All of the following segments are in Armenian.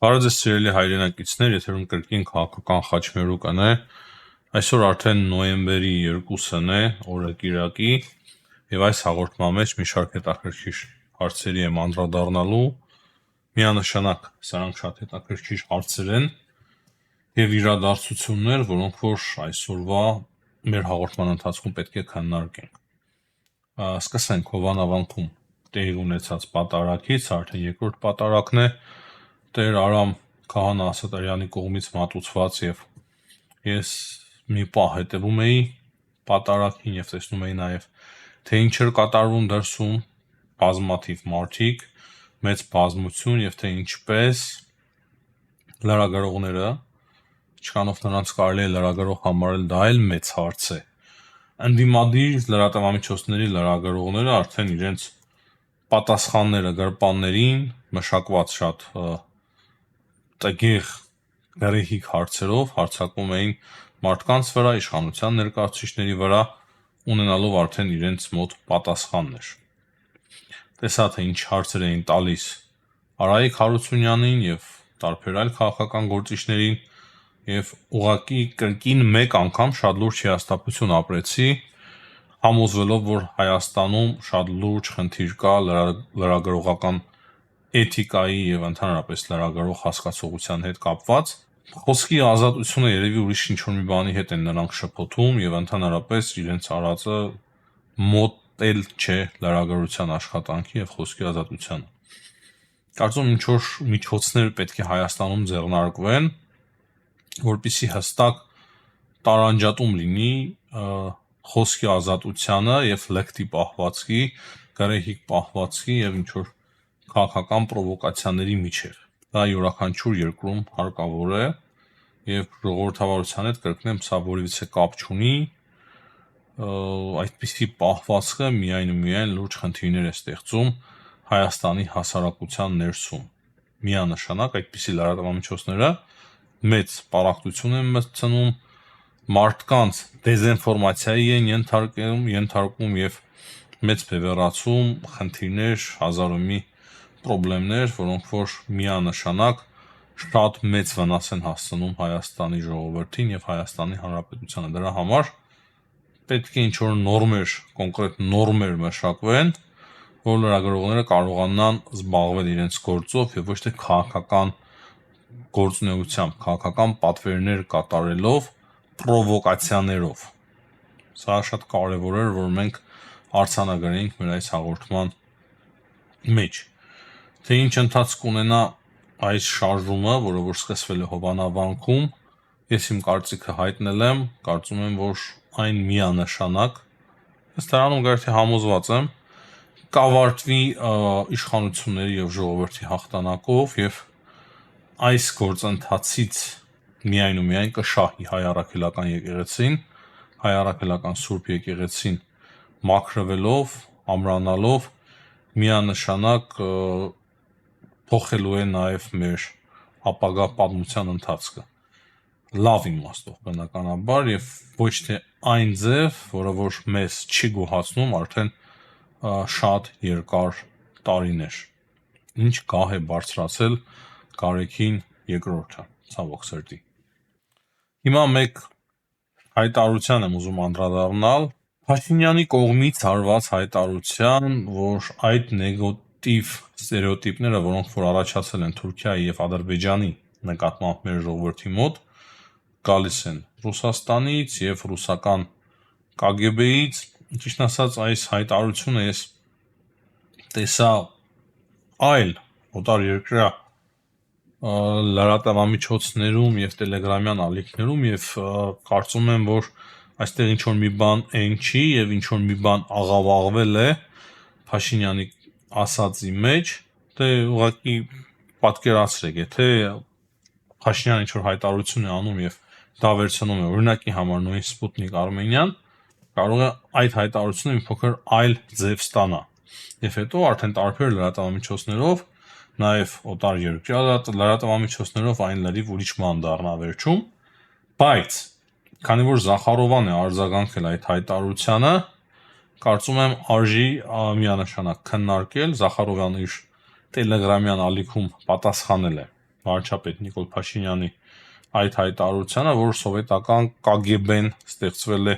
Բարև ձեզ սիրելի հայրենակիցներ, եթերում կրկին քաղաքական խաչմերուկն է։ Այսօր արդեն նոյեմբերի 2-ն է, օրը կիրակի, եւ այս հաղորդման մեջ մի շարք հետաքրքիր հարցերի եմ անդրադառնալու։ Միանշանակ սրանք շատ հետաքրքիր հարցեր են եւ իրադարձություններ, որոնք որ այսօրվա մեր հաղորդման ընթացքում պետք է քննարկենք։ Սկսենք Հովանավանքում տեղի ունեցած պատարագից, արդեն երկրորդ պատարագն է։ Տեր Արամ Քահանա Ասատարյանի կողմից մատուցված եւ ես մի պահ հետևում էի պատարագին եւ տեսնում էի նաեւ թե ինչ էր կատարվում դրսում բազմաթիվ մարդիկ, մեծ բազմություն եւ թե ինչպես լրագրողները, չքանով նրանց կարելի է լրագրող համարել, դա էլ մեծ հարց է։ Ընդդիմադիր լրատվամիջոցների լրագրողները արդեն իրենց պատասխանները գրպաններին մշակված շատ տգեղ գռեհիկ հարցերով հարձակում էին մարդկանց վրա, իշխանության ներկայացուցիչների վրա, ունենալով արդեն իրենց մոտ պատասխաններ։ Տեսա թե ինչ հարցեր էին տալիս Արայիկ Հարությունյանին եւ տարբեր այլ քաղաքական գործիչներին եւ ուղղակի կրկին մեկ անգամ շատ լուրջ հիասթափություն ապրեցի, համոզվելով, որ Հայաստանում շատ լուրջ խնդիր կա լրագրողական էթիկայի եւ ընդհանրապես լրագրող հասկացողության հետ կապված։ Խոսքի ազատությունը երևի ուրիշ ինչ-որ մի բանի հետ են նրանք շփոթում եւ ընդհանրապես իրենց արածը մոտ էլ չէ լրագրության աշխատանքի եւ խոսքի ազատությանը։ Կարծում եմ ինչ-որ միջոցներ պետք է Հայաստանում ձեռնարկվեն, որպեսզի հստակ տարանջատում լինի խոսքի ազատությանը եւ լեկտի պահվածքի, գռեհիկ պահվածքի եւ ինչ-որ քաղաքական պրովոկացիաների միջև։ Դա յուրաքանչյուր երկրում հարկավոր է եւ ժողովրդավարության հետ կրկնեմ, սա որևիցե կապ չունի, այդպիսի պահվածքը միայն ու միայն լուրջ խնդիրներ է ստեղծում Հայաստանի հասարակության ներսում։ Միանշանակ այդպիսի լրատվամիջոցները մեծ պառակտություն են մտցնում, մարդկանց դեզինֆորմացիայի են ենթարկում եւ մեծ բևեռացում խնդիրներ, հազար ու մի խնդիրներ, որոնք որ միանշանակ շատ մեծ վնաս են հասցնում Հայաստանի ժողովրդին եւ Հայաստանի Հանրապետությանը։ Դրա համար պետք է ինչ-որ նորմեր, կոնկրետ նորմեր մշակվեն, որ լրագրողները կարողանան զբաղվել իրենց գործով եւ ոչ թե քաղաքական գործունեությամբ, քաղաքական պատվերներ կատարելով, պրովոկացիաներով։ Սա շատ կարեւոր է, որ մենք արձանագրենք մեր այս հաղորդման մեջ։ Թե ինչ ընթացք ունենա այս շարժումը, որը որ սկսվել է Հովանավանքում, ես իմ կարծիքը հայտնել եմ, կարծում եմ, որ այն միանշանակ, ըստ դրանում գրեթե համոզված եմ, կավարտվի իշխանությունների եւ ժողովրդի հաղթանակով եւ այս գործընթացից միայն ու միայն կշահի հայ առաքելական եկեղեցին, հայ առաքելական Սուրբ եկեղեցին մաքրվելով, ամրանալով միանշանակ փոխելու է նաեւ մեր ապագա պատմության ընթացքը լավ իմաստով բնականաբար եւ ոչ թե այն ձև, որը որ մեզ չի գոհացնում արդեն շատ երկար տարիներ, ինչ գահ է բարձրացել Գարեգին II, ցավոք սրտի։ Հիմա մեկ հայտարարության եմ ուզում անդրադառնալ Փաշինյանի կողմից արված հայտարարության, որ այդ նեգատիվ ստերեոտիպները, որոնք որ առաջացել են Թուրքիայի եւ Ադրբեջանի նկատմամբ մեր ժողովրդի մոտ, գալիս են Ռուսաստանից եւ ռուսական KGB-ից, ճիշտ ասած, այս հայտարարությունը ես տեսա այլ օտարերկրյա լրատվամիջոցներում եւ տելեգրամյան ալիքներում եւ կարծում եմ, որ այստեղ ինչ որ մի բան այն չի եւ ինչ որ մի բան աղավաղվել է Փաշինյանի ասածի մեջ, դե ուղղակի պատկերացրեք, եթե Փաշինյանը ինչ որ հայտարարություն է անում եւ դա վերցնում է օրինակի համար նույն Սպուտնիկ Արմենիան, կարող է այդ հայտարարությունը մի փոքր այլ ձև ստանա։ Եվ հետո արդեն տարբեր լրատվամիջոցներով, նաեւ օտարերկրյա լրատվամիջոցներով այն լրիվ ուրիշ բան դառնա վերջում, բայց քանի որ Զախարովան է արձագանքել այդ հայտարարությանը, կարծում եմ արժի միանշանակ քննարկել, Զախարովյանը իր տելեգրամյան ալիքում պատասխանել է վարչապետ Նիկոլ Փաշինյանի այդ հայտարարությանը, որ սովետական KGB-ն ստեղծվել է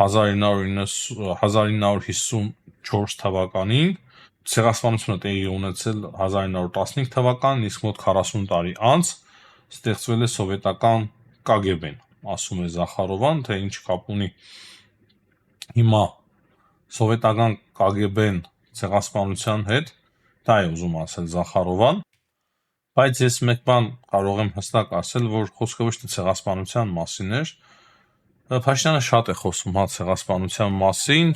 1954 թվականին, ցեղասպանությունը տեղի ունեցել 1915 թվականին, իսկ մոտ 40 տարի անց ստեղծվել է սովետական KGB-ն, ասում է Զախարովան, թե ինչ կապ ունի հիմա սովետական KGB-ն ցեղասպանության հետ, դա է ուզում ասել Զախարովան, բայց ես մեկ բան կարող եմ հստակ ասել, որ խոսքը ոչ թե ցեղասպանության մասին էր, Փաշինյանը շատ է խոսում ցեղասպանության մասին,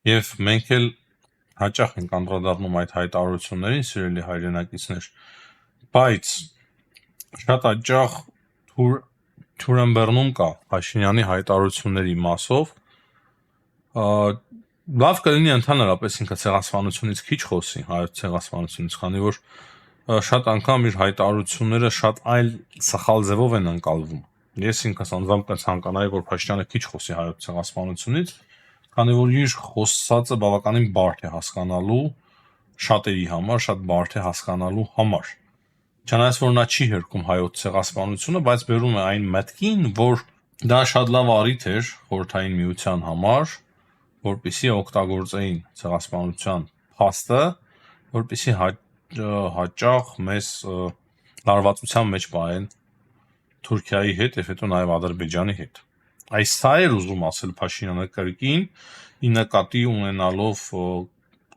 եւ մենք էլ հաճախ ենք անդրադառնում այդ հայտարարություններին, սիրելի հայրենակիցներ, բայց շատ հաճախ թուրըմբեռնում կա Փաշինյանի հայտարարությունների մասով, լավ կլինի ընդհանրապես ինքը ցեղասպանությունից քիչ խոսի, հայոց ցեղասպանությունից, քանի որ շատ անգամ իր հայտարարությունները շատ այլ սխալ ձևով են ընկալվում։ Ես ինքս անձամբ կցանկանայի, որ Փաշինյանը քիչ խոսի հայոց ցեղասպանությունից, քանի որ իր խոսածը բավականին բարդ է հասկանալու շատերի համար, շատ բարդ է հասկանալու համար։ Չնայած որ նա չի հերքում հայոց ցեղասպանությունը, բայց բերում է այն մտքին, որ դա շատ լավ առիթ էր Խորհրդային Միության համար, որպեսզի օգտագործեին ցեղասպանության փաստը, որպեսզի հաճախ մեզ լարվածության մեջ պահեն Թուրքիայի հետ եւ հետո նաեւ Ադրբեջանի հետ։ Այս սա էր ուզում ասել Փաշինյանը կրկին, ի նկատի ունենալով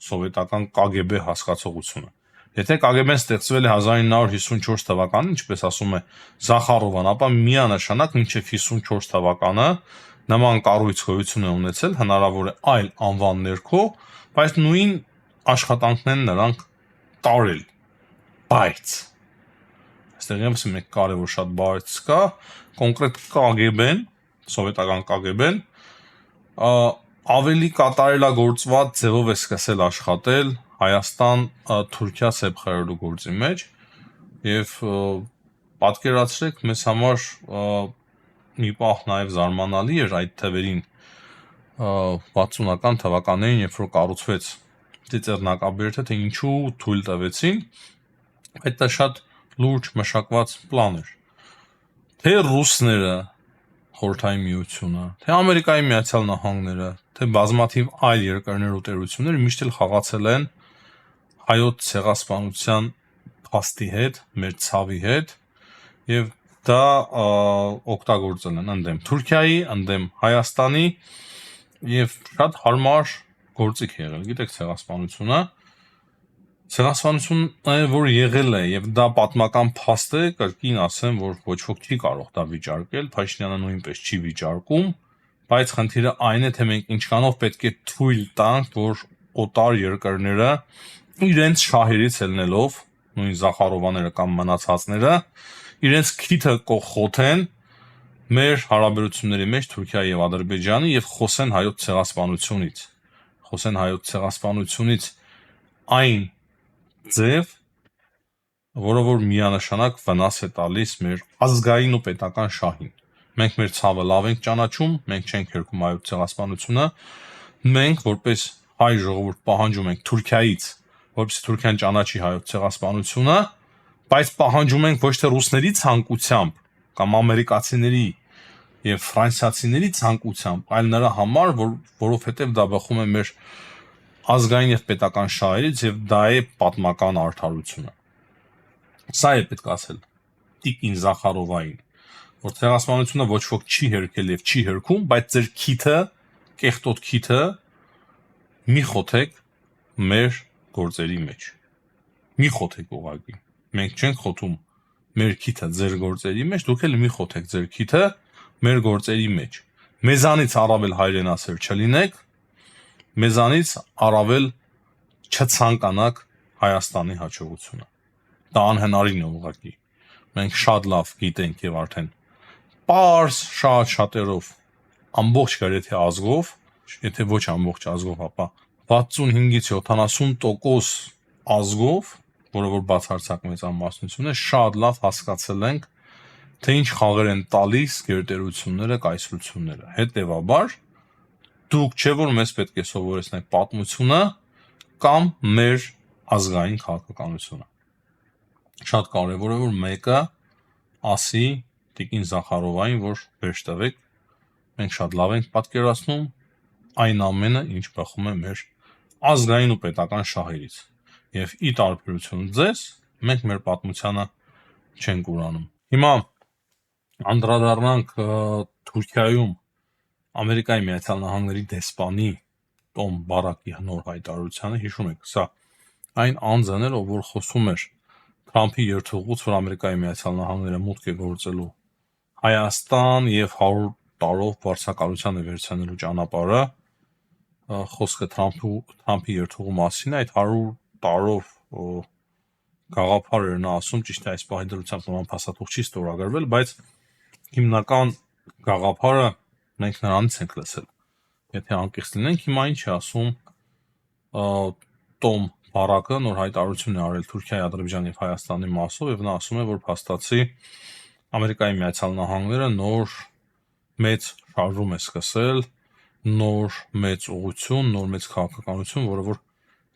սովետական KGB հասկացողությունը։ Եթե KGB-ն ստեղծվել է 1954 թվականին, ինչպես ասում է Զախարովան, ապա միանշանակ մինչև 54 թվականը նման կառույց գոյություն է ունեցել, հնարավոր է այլ անվան ներքո, բայց նույն աշխատանքն են նրանք տարել։ Բայց այստեղ եւս մեկ կարևոր շատ բառ կա, կոնկրետ KGB-ն, սովետական KGB-ն ավելի կատարելագործված ձևով է սկսել աշխատել Հայաստան-Թուրքիա սեպխայրելու գործի մեջ եւ պատկերացրեք մեզ համար մի պահ նաեւ զարմանալի էր այդ թվերին 60-ական թվականներին, երբ որ կառուցվեց Ծիծեռնակաբերդը, թե ինչու թույլ տվեցին, այդ դա շատ լուրջ մշակված պլան էր։ Թե ռուսները, Խորհրդային Միությունը, թե Ամերիկայի Միացյալ Նահանգները, թե բազմաթիվ այլ երկրներ ու տերություններ միշտ էլ խաղացել են հայոց ցեղասպանության փաստի հետ, մեր ցավի հետ, եւ դա օգտագործել են ընդդեմ Թուրքիայի, ընդդեմ Հայաստանի եւ շատ հարմար գործիք եղել, գիտեք, ցեղասպանությունը, որ եղել է եւ դա պատմական փաստ է, կրկին ասեմ, որ ոչ ոք չի կարող դա վիճարկել, Փաշինյանը նույնպես չի վիճարկում, բայց խնդիրը այն է, թե մենք ինչքանով պետք է թույլ տանք, որ օտար երկրները իրենց շահերից ելնելով, նույն Զախարովաները կամ մնացածները, իրենց քիթը կոխոթեն մեր հարաբերությունների մեջ Թուրքիայի եւ Ադրբեջանի եւ խոսեն հայոց ցեղասպանությունից այն ձև, որը որ միանշանակ վնաս է տալիս մեր ազգային ու պետական շահին։ Մենք մեր ցավը լավ ենք ճանաչում, մենք չենք հերքում հայոց ցեղասպանությունը, մենք որպես հայ ժողովուրդ պահանջում ենք Թուրքիայից, որպեսզի Թուրքիան ճանաչի հայոց ցեղասպանությունը, բայց պահանջում ենք ոչ թե ռուսների ցանկությամբ կամ ամերիկացիների եւ ֆրանսիացիների ցանկությամբ, այլ նրա համար, որովհետեւ դա բխում է մեր ազգային եւ պետական շահերից եւ դա է պատմական արդարությունը։ Սա է պետք ասել Տիկին Զախարովային, որ ցեղասպանությունը ոչ ոք չի հերքել եւ չի հերքում, բայց ձեր քիթը, կեղտոտ քիթը մի խոթեք մեր գործերի մեջ։ Մի խոթեք ուղղակի։ Մենք չենք խոթում մեր քիթը ձեր գործերի մեջ, դուք էլ մի խոթեք ձեր քիթը մեր գործերի մեջ։ Մեզանից առավել հայրենասեր չլինեք, մեզանից առավել չցանկանաք Հայաստանի հաջողությունը։ Դա անհնարին է ուղղակի։ Մենք շատ լավ գիտենք եւ արդեն պարզ շատերով ամբողջ գրեթե ազգով, եթե ոչ ամբողջ ազգով, ապա 65-ից 70% ազգով, որը որ բացարձակ մեծամասնություն է, շատ լավ հասկացել ենք, թե ինչ խաղեր են տալիս գերտերությունները, կայսրությունները։ Հետևաբար դուք չէ որ մեզ պետք է սովորեցնեք պատմությունը կամ մեր ազգային քաղաքականությունը։ շատ կարևոր է, որ մեկը ասի տիկին Զախարովային, որ վերջ տվեք, մենք շատ լավ ենք պատկերացնում այն ամենը, ինչ բխում է մեր ազգային ու պետական շահերից, եւ ի տարբերություն ձեզ, մենք մեր պատմությանը չենք ուրանում։ Հիմա անդրադառնանք Թուրքիայում Ամերիկայի Միացյալ Նահանգների դեսպանի Տոմ Բարակի նոր հայտարարությանը, հիշում եք, սա այն անձն էր, որ խոսում էր Թրամփի երթուղուց, որ Ամերիկայի Միացյալ Նահանգները մուտք է գործելու Հայաստան եւ 100 տարով բարձրակալության է վերցնելու ճանապարհը, խոսքը Թրամփի երթուղու մասին, այդ 100 տարով գաղափար էր նա ասում, ճիշտ է այս պահի դրությամբ նման փաստաթուղթ չի ստորագրվել, բայց հիմնական գաղափարը մենք նրանից ենք լսել։ Եթե անկեղծ լինենք, հիմա ինչ է ասում Տոմ Բարակը, նոր հայտարարություն է արել Թուրքիայի, Ադրբեջանի եւ Հայաստանի մասով, եւ նա ասում է, որ փաստացի Ամերիկայի Միացյալ Նահանգները նոր մեծ շարժում է սկսել, նոր մեծ ուղղություն, նոր մեծ քաղաքականություն, որը որ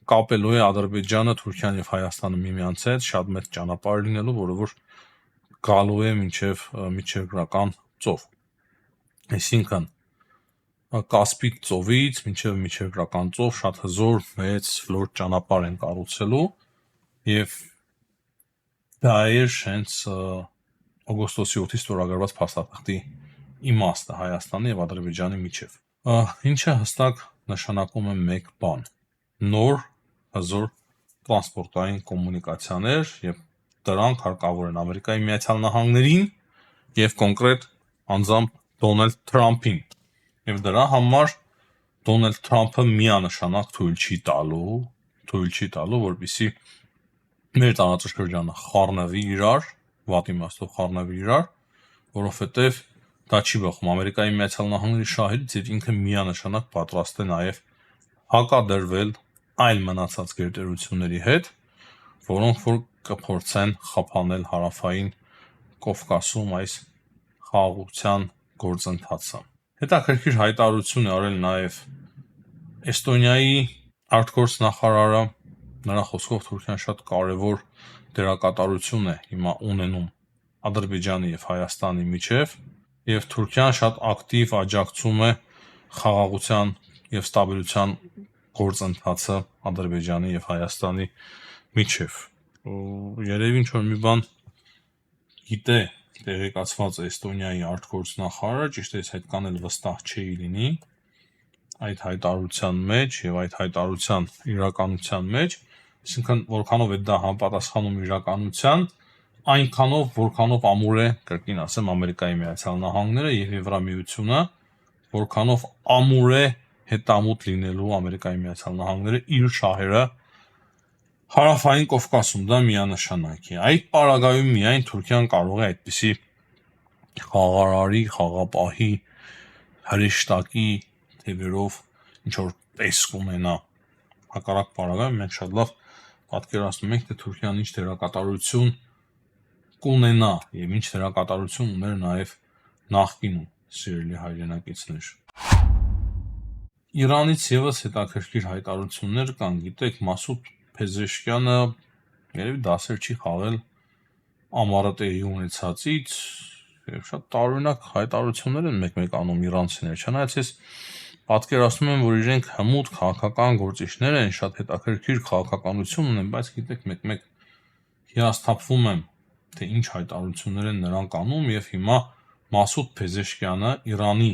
կապելու է Ադրբեջանը, Թուրքիան եւ Հայաստանը միմյանց հետ, շատ մեծ ճանապարհ լինելու, որը որ գալու է մինչև միջերկրական ծով։ Այսինքն Կասպիկ ծովից մինչև միջերկրական ծով շատ հզոր մեծ ֆլոր ճանապարհ են կառուցելու եւ դա է հենց օգոստոսի 8-ից ստորագրված փաստաթղթի իմաստը Հայաստանի եւ Ադրբեջանի միջև։ Ինչը հստակ նշանակում է մեկ բան՝ նոր հզոր տրանսպորտային կոմունիկացիաներ եւ դրանք հարկավոր են Ամերիկայի Միացյալ Նահանգներին եւ կոնկրետ անձամբ Դոնալդ Թրամփին։ Եվ դրա համար Դոնալդ Թրամփը միանշանակ թույլ չի տալու, որպեսզի մեր տարածաշրջանը խառնվի իրար, վատ իմաստով խառնվի իրար, որովհետև դա չի բխում Ամերիկայի Միացյալ Նահանգների շահերից եւ ինքը միանշանակ պատրաստ է նաեւ հակադրվել այլ մնացած գերտերությունների հետ, որոնք որ կփորձեն խափանել հարավային Կովկասում այս խաղաղության գործընթացը։ Հետաքրքիր հայտարարություն է արել նաև Էստոնիայի արտգործ նախարարը, նրա խոսքով Թուրքիան շատ կարևոր դերակատարություն է հիմա ունենում Ադրբեջանի եւ Հայաստանի միջև, եւ Թուրքիան շատ ակտիվ աջակցում է խաղաղության եւ ստաբիլության գործընթացը Ադրբեջանի եւ Հայաստանի միջև։ Երևի ինչ որ մի բան գիտե տեղեկացված Էստոնիայի արտգործնախարարը, ճիշտ է, այս այդքան էլ վստահ չի լինի այդ հայտարարության մեջ եւ այդ հայտարարության իրականության մեջ, այսինքն որքանով է դա համապատասխանում իրականության, այնքանով որքանով ամուր է, կրկին ասեմ, Ամերիկայի Միացյալ Նահանգները եւ Եվրամիությունը, որքանով ամուր է հետամուտ լինելու Ամերիկայի Միացյալ Նահանգները իր շահերը հարավային Կովկասում, դա միանշանակ է։ Այդ պարագայում միայն Թուրքիան կարող է այդպիսի խաղարարի, խաղապահի, հրեշտակի թևերով ինչ որ տեսք ունենա։ Հակառակ պարագայում մենք շատ լավ պատկերացնում ենք, թե Թուրքիան ինչ դերակատարություն կունենա եւ ինչ դերակատարություն ուներ նաեւ նախկինում, սիրելի հայրենակիցներ։ Իրանից եւս հետաքրքիր հայտարարություններ կան, գիտեք, Մասուդ Փեզեշկյանը երևի դասեր չի խաղել ամառատեղի ունեցածից եւ շատ տարօրինակ հայտարարություններ են մեկ-մեկ անում իրանցիները, չնայած ես պատկերացնում եմ, որ իրենք հմուտ քաղաքական գործիչներ են, շատ հետաքրքիր քաղաքականություն ունեն, բայց գիտեք, մեկ-մեկ հիասթափվում եմ, թե ինչ հայտարարություններ են նրանք անում եւ հիմա Մասուդ Փեզեշկյանը, Իրանի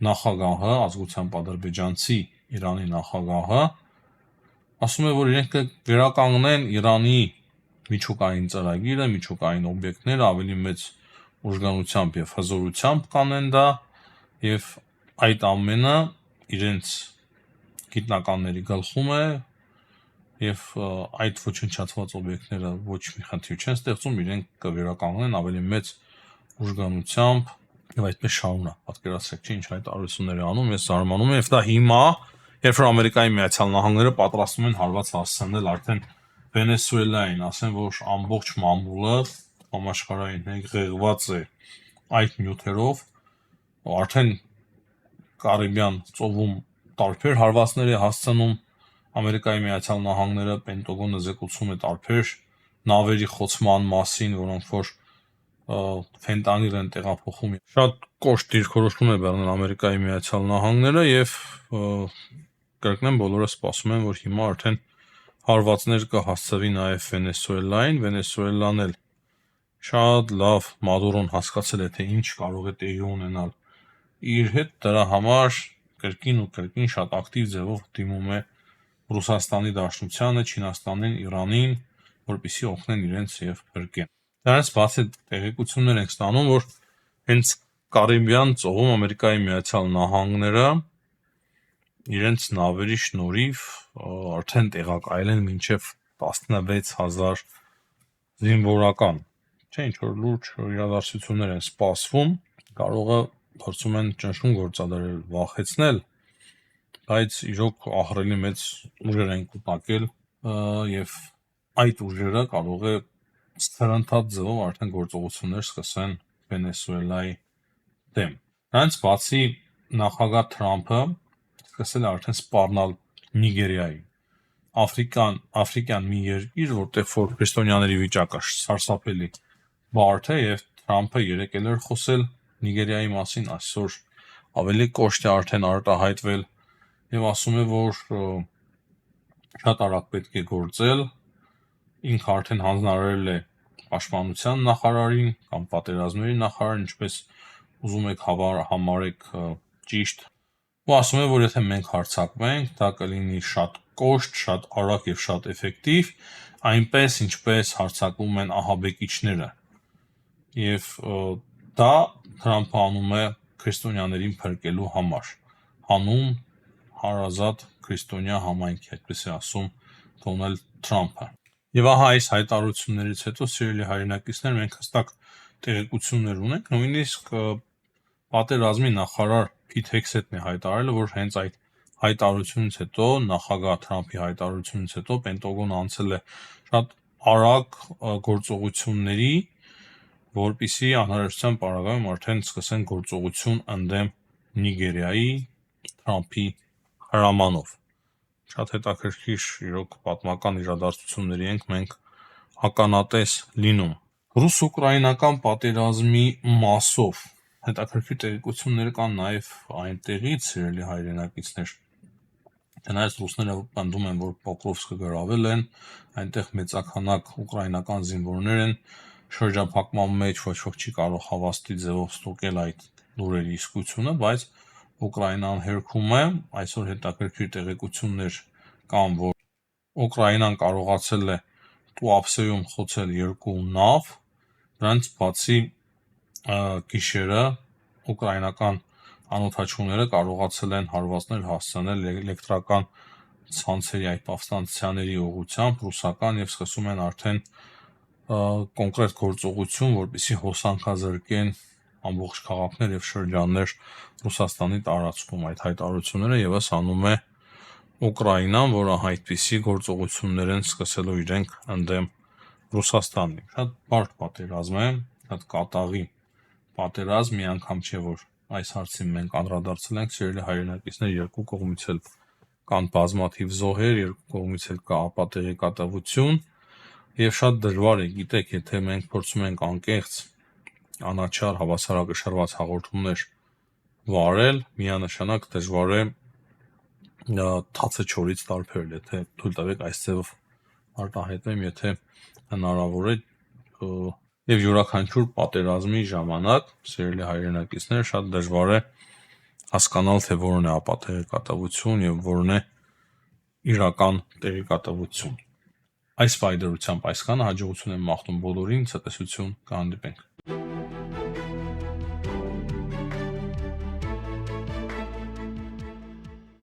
նախագահը, ազգությամբ ադրբեջանցի Իրանի նախագահը, ասում է, որ իրենք կվերականգնեն Իրանի միջուկային ծրագիրը, միջուկային օբյեկտները ավելի մեծ ուժգնությամբ եւ հզորությամբ կանեն դա եւ այդ ամենը իրենց գիտնականների գլխում է եւ այդ ոչնչացված օբյեկտները ոչ մի խնդիր չեն ստեղծում, իրենք կվերականգնեն ավելի մեծ ուժգնությամբ եւ այդպես շարունակ։ Պատկերացրեք, ինչ հայտարարություններ է անում, ես զարմանում եմ, եւ դա հիմա, երբ որ Ամերիկայի Միացյալ Նահանգները պատրաստվում են հարված հասցնել արդեն Վենեսուելային, ասեն, որ ամբողջ մամուլը համաշխարհային ղեղված է այդ նյութերով, արդեն Կարիբյան ծովում տարբեր հարվածներ է հասցնում Ամերիկայի Միացյալ Նահանգները, Պենտագոնը զեկուցում է տարբեր նավերի խոցման մասին, որոնք որ ֆենտանիլ են տեղափոխում։ Շատ կոշտ դիրքորոշում է բերել Ամերիկայի Միացյալ Նահանգները եւ կրկնեմ բոլորը սպասում են, որ հիմա արդեն հարվածներ կհասցվի նաեւ Վենեսուելային, Վենեսուելան էլ շատ լավ Մադուրոն հասկացել է, թե ինչ կարող է տեղի ունենալ իր հետ, դրա համար կրկին ու կրկին շատ ակտիվ ձևով դիմում է Ռուսաստանի Դաշնությանը, Չինաստանին, Իրանին, որպեսզի օգնեն իրենց եւ փրկեն։ Դրանից բացի տեղեկություններ ենք ստանում, որ հենց Կարիբյան ծովում Ամերիկայի Միացյալ Նահանգները իրենց նավերի շնորհիվ արդեն տեղակայել են մինչև 16000 զինվորական։ Չէ, ինչ որ լուրջ իրադարձություններ են սպասվում, կարող է փորձում են ճնշում գործադրել, վախեցնել, բայց իրոք ահռելի մեծ ուժեր են կուտակել եւ այդ ուժերը կարող է սթրընթաց ձևով արդեն գործողություններ սկսեն Վենեսուելայի դեմ։ Դրանից բացի նախագահ Թրամփը սկսել է արդեն սպառնալ Նիգերիայի աֆրիկյան մի երկիր, որտեղ որ քրիստոնյաների վիճակը սարսափելի բարդ է եւ Թրամփը երեկ էլ էր խոսել Նիգերիայի մասին, այսօր ավելի կոշտ է արդեն արտահայտվել եւ ասում է, որ շատ արագ պետք է գործել, ինքը արդեն հանձնարարել է պաշտպանության նախարարին կամ պատերազմների նախարարին, ինչպես ուզում եք համարեք ճիշտ, ու ասում է, որ եթե մենք հարձակվենք, դա կլինի շատ կոշտ, շատ արագ եւ շատ էֆեկտիվ, այնպես ինչպես հարձակվում են ահաբեկիչները։ Եվ դա Թրամփը անում է քրիստոնյաներին փրկելու համար, հանուն հարազատ քրիստոնյա համայնքի, այդպես է ասում Դոնալդ Թրամփը։ Եվ ահա այս հայտարարություններից հետո, սիրելի հայրենակիցներ, մենք հստակ տեղեկություններ ունենք, նույնիսկ պատերազմի նախարար Փիթ Հեքսեթն է հայտարարել, որ հենց այդ հայտարարությունից հետո, նախագահ Թրամփի հայտարարությունից հետո Պենտագոնը անցել է շատ արագ գործողությունների, որպեսզի անհրաժեշտության պարագայում արդեն սկսեն գործողություն ընդդեմ Նիգերիայի Թրամփի հրամանով։ Շատ հետաքրքիր իրոք պատմական իրադարձությունների ենք մենք ականատես լինում։ Ռուս-ուկրաինական պատերազմի մասով հետաքրքիր տեղեկություններ կան նաև այնտեղից, սիրելի հայրենակիցներ։ Չնայած ռուսները պնդում են, որ Պոկրովսկը գրավել են, այնտեղ մեծաքանակ ուկրաինական զինվորներ են շրջափակման մեջ, ոչ ոք չի կարող հավաստի ձևով ստուգել այդ լուրերի իսկությունը, բայց Ուկրաինան հերքում է, այսօր հետաքրքիր տեղեկություններ կան, որ Ուկրաինան կարողացել է Տուապսեում խոցել 2 նավ, դրանից բացի գիշերը ուկրաինական անօդաչուները կարողացել են հարվածներ հասցնել էլեկտրական ցանցերի այդ повстанցիաների ուղղությամբ ռուսական եւ սկսում են արդեն կոնկրետ գործողություն, որպեսզի հոսանքազրկեն ամբողջ քաղաքներ եւ շրջաններ Ռուսաստանի տարածքում։ Այդ հայտարարությունները եւս անում է Ուկրաինան, որը այդպիսի գործողություններ են սկսելու իրենք ընդդեմ Ռուսաստանի։ Շատ բարդ պատերազմ է, շատ կատաղի պատերազմ, մի անգամ չէ որ այս հարցին մենք անդրադարձել ենք, սիրելի հայրենակիցներ, երկու կողմից էլ կան բազմաթիվ զոհեր, երկու կողմից էլ կա ապատեղեկատվություն եւ շատ դժվար է, գիտեք, եթե մենք փորձում ենք անկեղծ անաչառ հավասարակշռված հաղորդումներ վարել, միանշանակ դժվար է թացը չորից տարբերել, եթե թույլ տվեք այս ձևով արտահայտեմ, եթե հնարավոր է եւ յուրաքանչյուր պատերազմի ժամանակ, սիրելի հայրենակիցներ, շատ դժվար է հասկանալ, թե որն է ապատեղեկատվություն եւ որն է իրական տեղեկատվություն։ Այս պայդրությամբ այսքանը, հաջողություն եմ մաղթում բոլորին, ցտեսություն, կհանդիպենք։